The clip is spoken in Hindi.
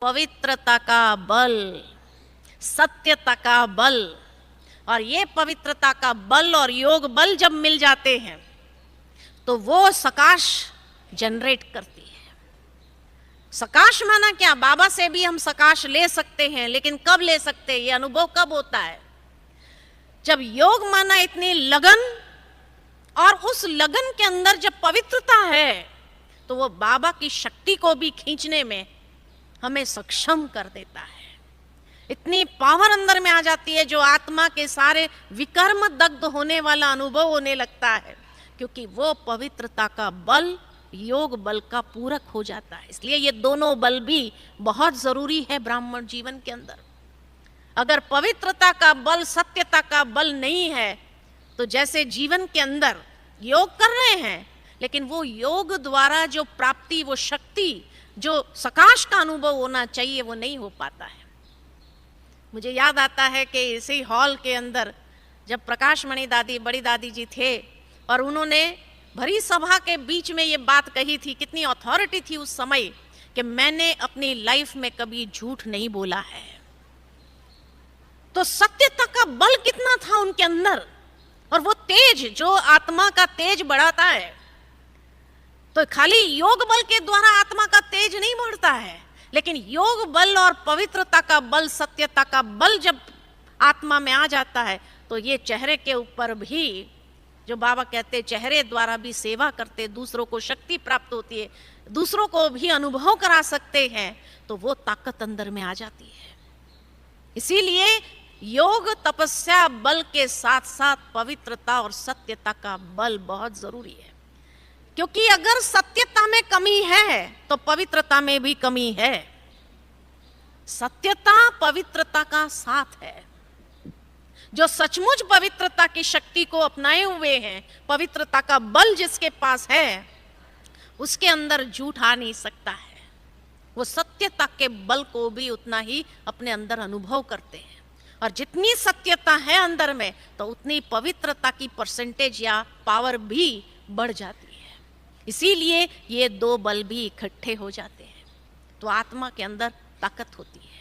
पवित्रता का बल, सत्यता का बल, और ये पवित्रता का बल और योग बल जब मिल जाते हैं तो वो सकाश जनरेट करती है। सकाश माना क्या? बाबा से भी हम सकाश ले सकते हैं, लेकिन कब ले सकते हैं? ये अनुभव कब होता है? जब योग माना इतनी लगन, और उस लगन के अंदर जब पवित्रता है तो वो बाबा की शक्ति को भी खींचने में हमें सक्षम कर देता है। इतनी पावर अंदर में आ जाती है जो आत्मा के सारे विकर्म दग्ध होने वाला अनुभव होने लगता है, क्योंकि वो पवित्रता का बल योग बल का पूरक हो जाता है। इसलिए ये दोनों बल भी बहुत जरूरी है ब्राह्मण जीवन के अंदर। अगर पवित्रता का बल, सत्यता का बल नहीं है तो जैसे जीवन के अंदर योग कर रहे हैं, लेकिन वो योग द्वारा जो प्राप्ति, वो शक्ति, जो सकाश का अनुभव होना चाहिए, वो नहीं हो पाता है। मुझे याद आता है कि इसी हॉल के अंदर जब प्रकाश मणि दादी, बड़ी दादी जी थे, और उन्होंने भरी सभा के बीच में ये बात कही थी, कितनी अथॉरिटी थी उस समय, कि मैंने अपनी लाइफ में कभी झूठ नहीं बोला है। तो सत्यता का बल कितना था उनके अंदर, और वो तेज जो आत्मा का तेज बढ़ाता है। तो खाली योग बल के द्वारा आत्मा का तेज नहीं बढ़ता है, लेकिन योग बल और पवित्रता का बल, सत्यता का बल जब आत्मा में आ जाता है तो ये चेहरे के ऊपर भी, जो बाबा कहते चेहरे द्वारा भी सेवा करते, दूसरों को शक्ति प्राप्त होती है, दूसरों को भी अनुभव करा सकते हैं, तो वो ताकत अंदर में आ जाती है। इसीलिए योग तपस्या बल के साथ साथ पवित्रता और सत्यता का बल बहुत जरूरी है, क्योंकि अगर सत्यता में कमी है तो पवित्रता में भी कमी है। सत्यता पवित्रता का साथ है। जो सचमुच पवित्रता की शक्ति को अपनाए हुए हैं, पवित्रता का बल जिसके पास है, उसके अंदर झूठ आ नहीं सकता है। वो सत्यता के बल को भी उतना ही अपने अंदर अनुभव करते हैं, और जितनी सत्यता है अंदर में तो उतनी पवित्रता की परसेंटेज या पावर भी बढ़ जाती है। इसीलिए ये दो बल भी इकट्ठे हो जाते हैं तो आत्मा के अंदर ताकत होती है।